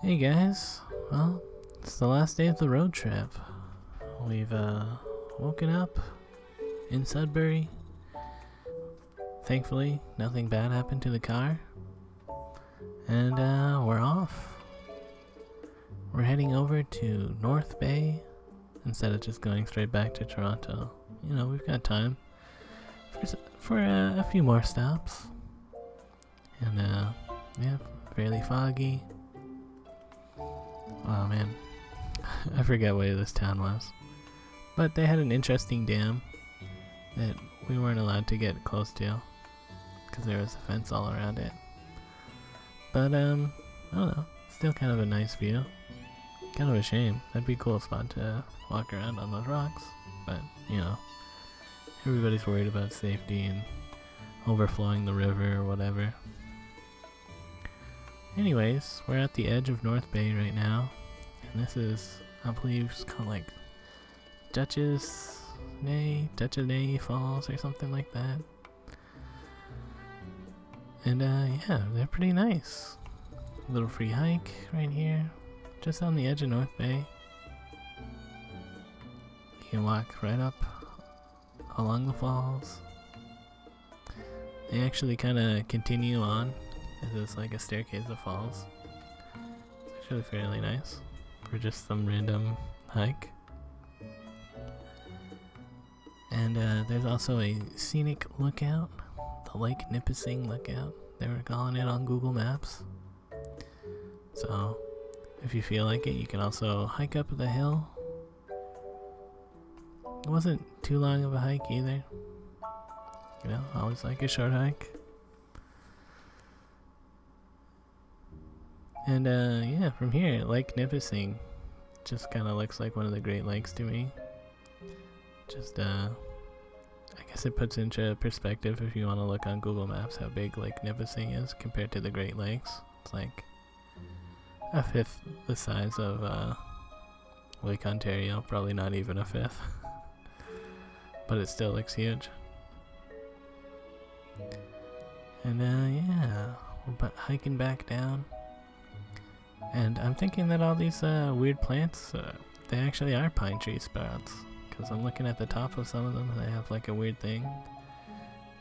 Hey guys, well, it's the last day of the road trip. We've woken up in Sudbury. Thankfully, nothing bad happened to the car. And we're off. We're heading over to North Bay instead of just going straight back to Toronto. You know, we've got time for a few more stops. And yeah, fairly foggy. Oh man, I forget where this town was. But they had an interesting dam that we weren't allowed to get close to because there was a fence all around it. But I don't know, still kind of a nice view. Kind of a shame. That'd be a cool spot to walk around on those rocks. But, you know, everybody's worried about safety and overflowing the river or whatever. Anyways, we're at the edge of North Bay right now. And this is, I believe it's called like Duchess Nay Falls or something like that. And yeah, they're pretty nice. A little free hike right here, just on the edge of North Bay. You can walk right up along the falls. They actually kind of continue on. It's like a staircase that falls. It's actually fairly nice for just some random hike. And there's also a scenic lookout, the Lake Nipissing lookout. They were calling it on Google Maps. So if you feel like it, you can also hike up the hill. It wasn't too long of a hike either. You know, always like a short hike. And yeah, from here, Lake Nipissing just kind of looks like one of the Great Lakes to me. Just I guess it puts into perspective if you want to look on Google Maps how big Lake Nipissing is compared to the Great Lakes. It's like a fifth the size of Lake Ontario, probably not even a fifth. But it still looks huge. And yeah, we're hiking back down. And I'm thinking that all these weird plants, they actually are pine tree sprouts. Because I'm looking at the top of some of them, they have like a weird thing.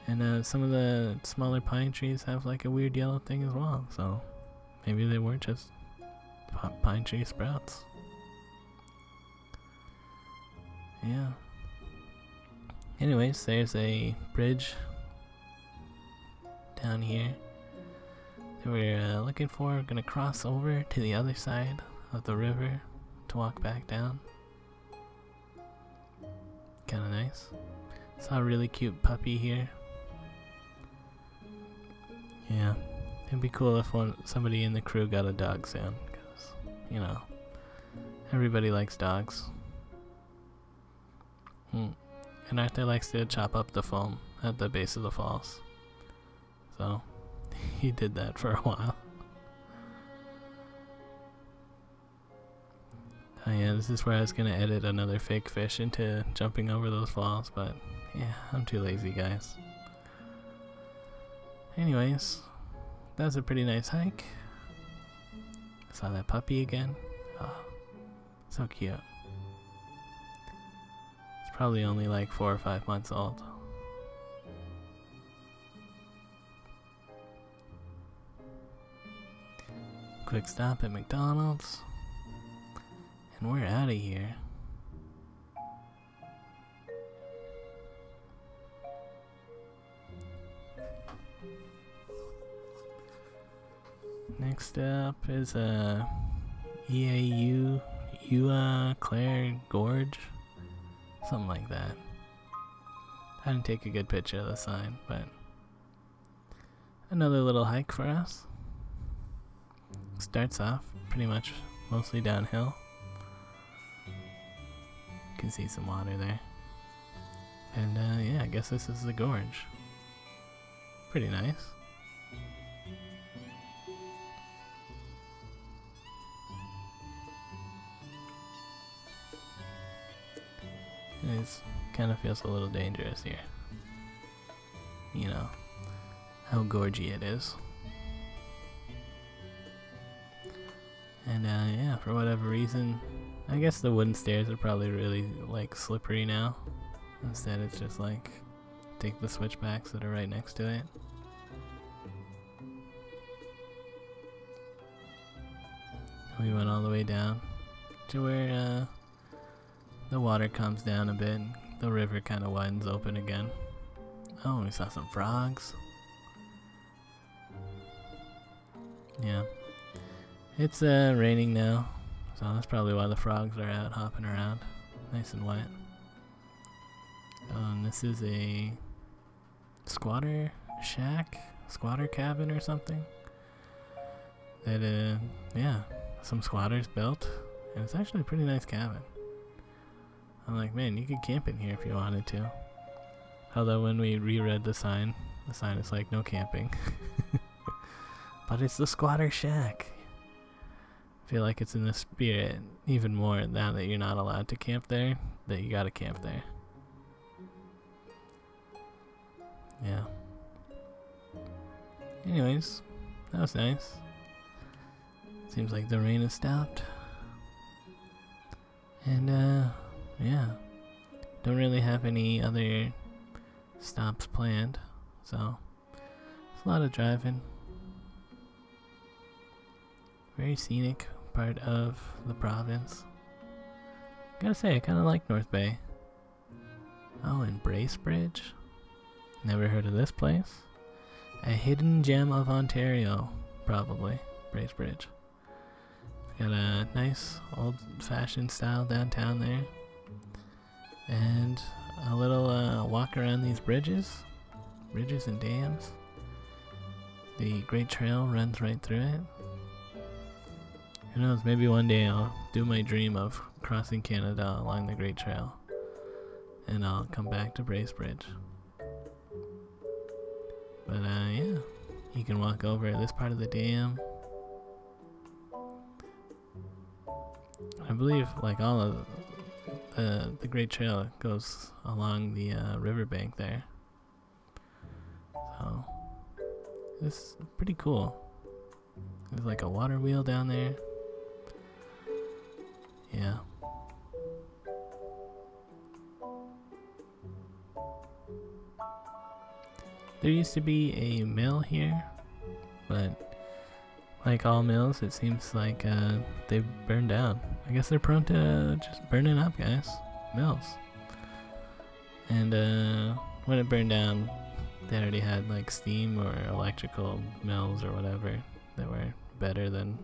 And some of the smaller pine trees have like a weird yellow thing as well. So maybe they weren't just pine tree sprouts. Yeah. Anyways, there's a bridge down here that we're looking for. We're gonna cross over to the other side of the river to walk back down. Kinda nice. Saw a really cute puppy here. Yeah, it'd be cool if somebody in the crew got a dog soon, because, you know, everybody likes dogs. And Artur likes to chop up the foam at the base of the falls. So, he did that for a while. Oh yeah, this is where I was gonna edit another fake fish into jumping over those falls, but yeah, I'm too lazy, guys. Anyways, that was a pretty nice hike. Saw that puppy again. Oh, so cute. It's probably only like 4 or 5 months old. Quick stop at McDonald's. And we're out of here. Next up is Claire Gorge. Something like that. I didn't take a good picture of the sign, but another little hike for us. Starts off pretty much mostly downhill. You can see some water there. And yeah, I guess this is the gorge. Pretty nice. It kind of feels a little dangerous here. You know, how gorgy it is. And yeah, for whatever reason, I guess the wooden stairs are probably really like slippery now. Instead it's just like take the switchbacks that are right next to it. We went all the way down to where the water comes down a bit. The river kind of widens open again. Oh, we saw some frogs. Yeah. It's raining now, so that's probably why the frogs are out hopping around. Nice and wet. And this is a squatter shack? Squatter cabin or something? That, yeah, some squatters built. And it's actually a pretty nice cabin. I'm like, man, you could camp in here if you wanted to. Although when we reread the sign is like, no camping. But it's the squatter shack. I feel like it's in the spirit even more now that you're not allowed to camp there, that you gotta camp there. Yeah. Anyways, that was nice. Seems like the rain has stopped. And yeah. Don't really have any other stops planned, so it's a lot of driving. Very scenic part of the province. Gotta say, I kinda like North Bay. Oh, and Bracebridge? Never heard of this place. A hidden gem of Ontario, probably. Bracebridge. Got a nice old-fashioned style downtown there. And a little walk around these bridges. Bridges and dams. The Great Trail runs right through it. Who knows, maybe one day I'll do my dream of crossing Canada along the Great Trail. And I'll come back to Bracebridge. But yeah, you can walk over this part of the dam. I believe like all of the Great Trail goes along the riverbank there. So this is pretty cool. There's like a water wheel down there. Yeah. There used to be a mill here, but like all mills, it seems like they've burned down. I guess they're prone to just burning up, guys. Mills. And when it burned down, they already had like steam or electrical mills or whatever that were better than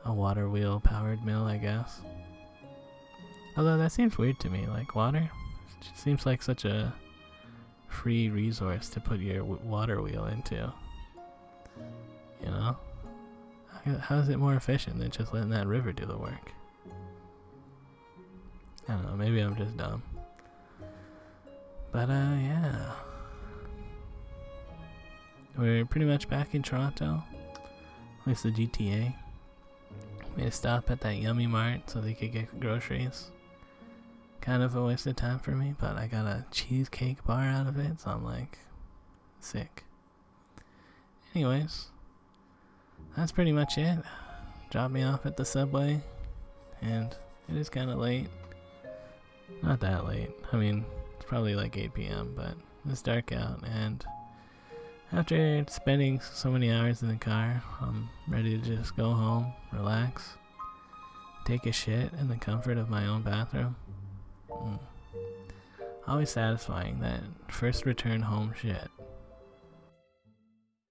a water wheel powered mill, I guess. Although that seems weird to me, like water. It just seems like such a free resource to put your water wheel into. You know? How is it more efficient than just letting that river do the work? I don't know, maybe I'm just dumb. But yeah. We're pretty much back in Toronto. At least the GTA. Made a stop at that Yummy Mart so they could get groceries. Kind of a waste of time for me, but I got a cheesecake bar out of it, so I'm like, sick. Anyways, that's pretty much it. Dropped me off at the subway, and it is kind of late. Not that late. I mean, it's probably like 8 p.m., but it's dark out, and after spending so many hours in the car, I'm ready to just go home, relax, take a shit in the comfort of my own bathroom. Always satisfying, that first return home shit.